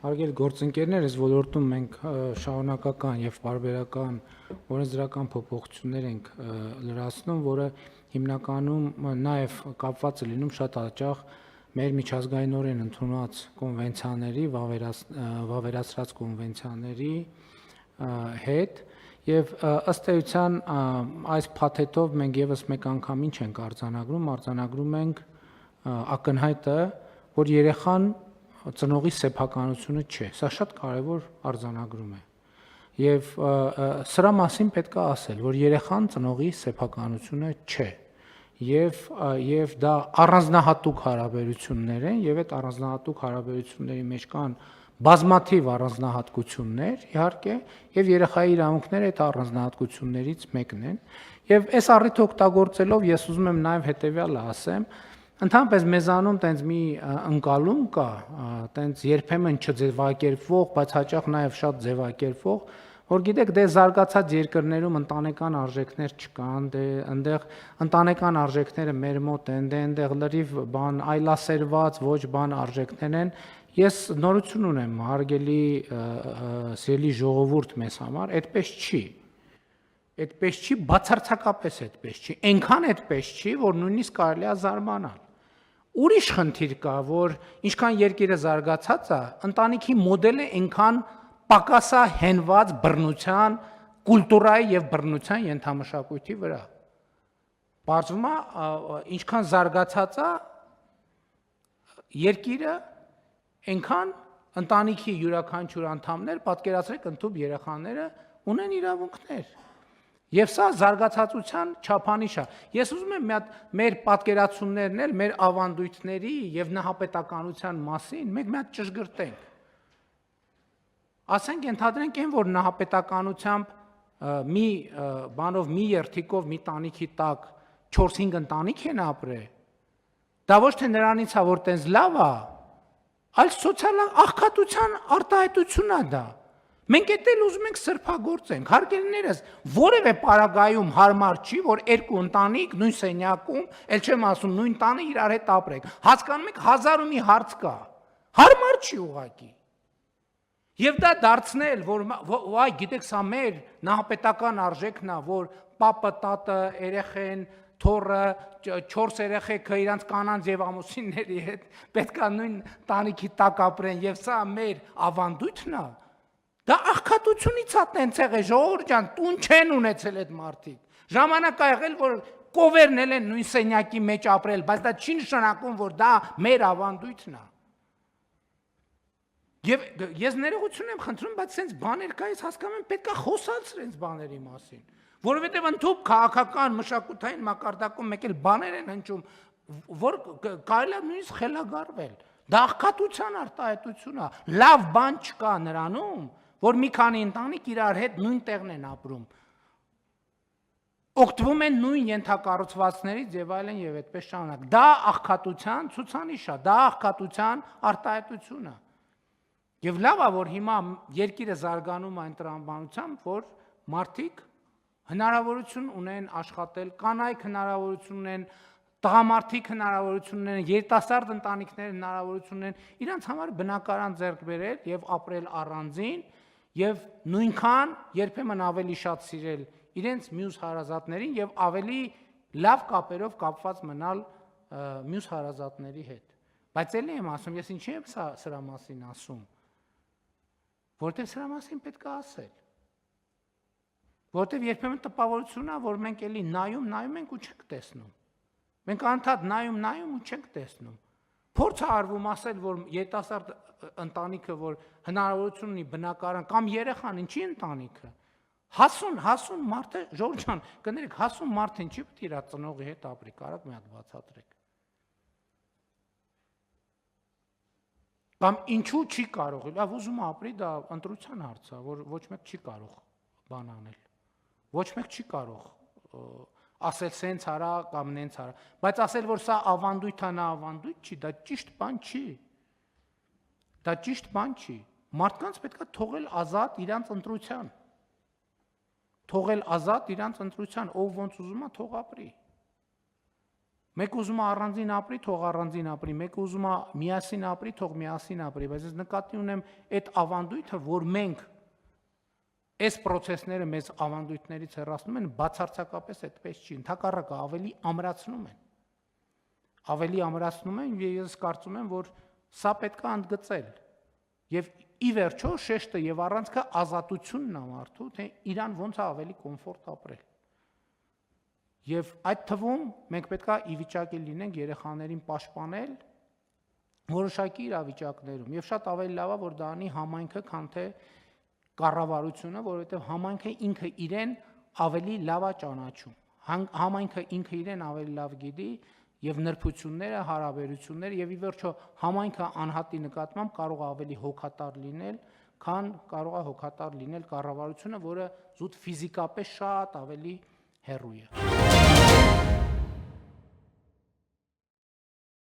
Հարգելի գործընկերներ, այս ոլորտում մենք շարունակական եւ բարբերական օրենսդրական փոփոխություններ ենք լրացնում, որը հիմնականում նաեւ կապված է լինում շատ հաճախ մեր միջազգայինորեն ընդունված կոնվենցիաների, վավերացրած կոնվենցիաների հետ եւ ըստ էության այս փաթեթով մենք եւս մեկ անգամ ինչ ենք արձանագրում ենք ակնհայտը, որ երեխան ծնողի սեփականությունը չէ, սա շատ կարևոր արձանագրում է։ Եվ սրա մասին պետք է ասել, որ երեխան ծնողի սեփականությունը չէ։ Եվ դա առանձնահատուկ հարաբերություններ են, եւ այդ առանձնահատուկ հարաբերությունների մեջ կան բազմաթիվ առանձնահատկություններ, իհարկե, եւ երեխայի իրավունքները այդ առանձնահատկություններից մեկն են։ Եվ այս առիթը օգտագործելով ես ուզում եմ նաեւ հետեւյալը ասեմ, ընդհանրապես մեզանում տենց մի ընկալում կա, տենց երբեմն չձևակերպվող, բայց հաճախ նաև շատ ձևակերպվող, որ գիտեք, դե զարգացած երկրներում ընտանեկան արժեքներ չկան, դե այնտեղ ընտանեկան արժեքները մեր մոտ են, դե այնտեղ լրիվ բան այլասերված, ոչ բան արժեքներ են։ Ես նորություն ունեմ, հարգելի սիրելի ժողովուրդ մեզ համար, այդպես չի։ Այդպես չի, բացարձակապես այդպես չի։ Այնքան այդպես չի, որ նույնիսկ կարելի է զարմանալ։ Ուրիշ խնդիր կա, որ ինչքան երկիրը զարգացած է, ընտանիքի մոդելը այնքան պակասա հենված բռնության, կուլտուրայի եւ բռնության ենթամշակույթի վրա։ Բարձվում է, ինչքան զարգացած է երկիրը, այնքան ընտանիքի յուրաքանչյուր անդամներ, պատկերացրեք, ընդհանուր երեխաները ունեն իրավունքներ։ Եվ սա զարգացածության չափանիշ է։ Ես ուզում եմ մեր պատկերացումներն էլ մեր ավանդույթների եւ նահապետականության մասին մենք մի հատ ճշգրտենք։ Ասենք ենթադրենք այն, որ նահապետականությամբ մի բանով մի երթիկով մի տանիքի տակ 4-5 ընտանիք են ապրել։ Դա ոչ թե նրանից է, որ տենց լավ է, այլ սոցիալ աղքատության արտահայտություն է դա։ Մենք էլ ուզում ենք սրբագործենք, հարգելիներս, որևէ պարագայում հարմար չի, որ երկու ընտանիք նույն սենյակում, էլ չեմ ասում նույն տանը իրար հետ ապրեք։ Հասկանում եք, 1000 ու մի հարց կա։ Հարմար չի ուղղակի։ Եվ դա դարձնել, որ այ գիտեք, սա մեր նահապետական արժեքն է, որ պապը, տատը, երեխեն, թոռը, 4 երեխեքը իրանց կանանց եւ ամուսինների հետ պետք է նույն տանիքի տակ ապրեն, եւ սա մեր ավանդույթն է։ Դա աղքատությունից է տենց եղել, ժողովուրդ ջան, տուն չեն ունեցել այդ մարդիկ։ Ժամանակ ա եղել, որ կովերնել են նույն սենյակի մեջ ապրել, բայց դա չի նշանակում, որ դա մեր ավանդույթն է։ Եվ ես ներողություն եմ խնդրում, բայց սենց բաներ կա, ես հասկանում եմ, պետք է խոսացրել այս բաների մասին, որովհետև ընդհանուր քաղաքական մշակութային մակարդակում մեկ էլ բաներ են հնչում, որ կարելի է նույնիսկ խելագարվել։ Դա աղքատության արտահայտություն է։ Լավ բան չկա նրանում, որ մի քանի ընտանիք իրար հետ նույն տեղն են ապրում, օգտվում են նույն ենթակառուցվածքներից եւ այլն եւ այդպես շարունակ։ Դա աղքատության ցուցանիշ է, դա աղքատության արտահայտություն է։ Եվ լավ է, որ հիմա երկիրը զարգանում է այն տրամաբանությամբ, որ մարդիկ հնարավորություն ունեն աշխատել, կանայք հնարավորություն ունեն, տղամարդիկ հնարավորություն ունեն, երիտասարդ ընտանիքներ հնարավորություն ունեն իրանց համար բնակարան ձեռք բերել եւ ապրել առանձին եւ նույնքան երբեմն ավելի շատ սիրել իրենց մյուս հարազատներին եւ ավելի լավ կապերով կապված մնալ մյուս հարազատների հետ։ Բայց ելի եմ ասում, ես ինչի եմ սրա մասին ասում, որտեղ սրա մասին պետք է ասել։ Որտեղ երբեմն տպավորություն է, որ մենք էլի նայում ենք ու չենք տեսնում։ Մենք անդադ նայում ու չենք տեսնում։ Փորձ է արվում ասել, որ երիտասարդ ընտանիքը, որ հնարավորություն ունի բնակարան կամ երեխան, ինչի ընտանիքը։ Հասուն մարդը, Ժորժ ջան, կներեք, հասուն մարդը ինչի պետք է իր ծնողի հետ ապրի, կարաք մի հատ բացատրեք։ Կամ ինչու չի կարող, լավ ուզում ապրի, դա ընտրության հարց է, որ ոչ մեկ չի կարող բան անել։ Ոչ մեկ չի կարող ասել սենց արա կամ նենց արա, բայց ասել, որ սա ավանդույթ է, նա ավանդույթ չի, դա ճիշտ բան չի։ Դա ճիշտ բան չի։ Մարդկանց պետք է թողել ազատ իրանց ընտրության։ Թողել ազատ իրանց ընտրության, ով ոնց ուզում է թող ապրի։ Մեկ ուզում է առանձին ապրի, թող առանձին ապրի, մեկ ուզում է միասին ապրի, թող միասին ապրի, բայց ես նկատի ունեմ այդ ավանդույթը, որ մենք այս process-ները մեզ ավանդույթներից հեռացնում են, բացարձակապես այդպես չի, ընդհակառակը ավելի ամրացնում են։ Ավելի ամրացնում են, եւ ես կարծում եմ, որ սա պետք է ընդգծել։ Եվ ի վերջո շեշտը եւ առանցքը ազատությունն է մարդու, թե իրան ոնց է ավելի կոմֆորտ ապրել։ Եվ այդ թվում մենք պետք է ի վիճակի լինենք երեխաներին պաշտպանել որոշակի իրավիճակներում, եւ շատ ավելի լավ է, որ դա անի համայնքը, քան թե կառավարությունը, որովհետեւ համայնքը ինքը իրեն ավելի լավ է ճանաչում։ Համայնքը ինքը իրեն ավելի լավ գիտի եւ նրբությունները, հարաբերությունները եւ ի վերջո համայնքը անհատի նկատմամբ կարող է ավելի հոգատար լինել, քան կարող է հոգատար լինել կառավարությունը, որը զուտ ֆիզիկապես շատ ավելի հեռու է։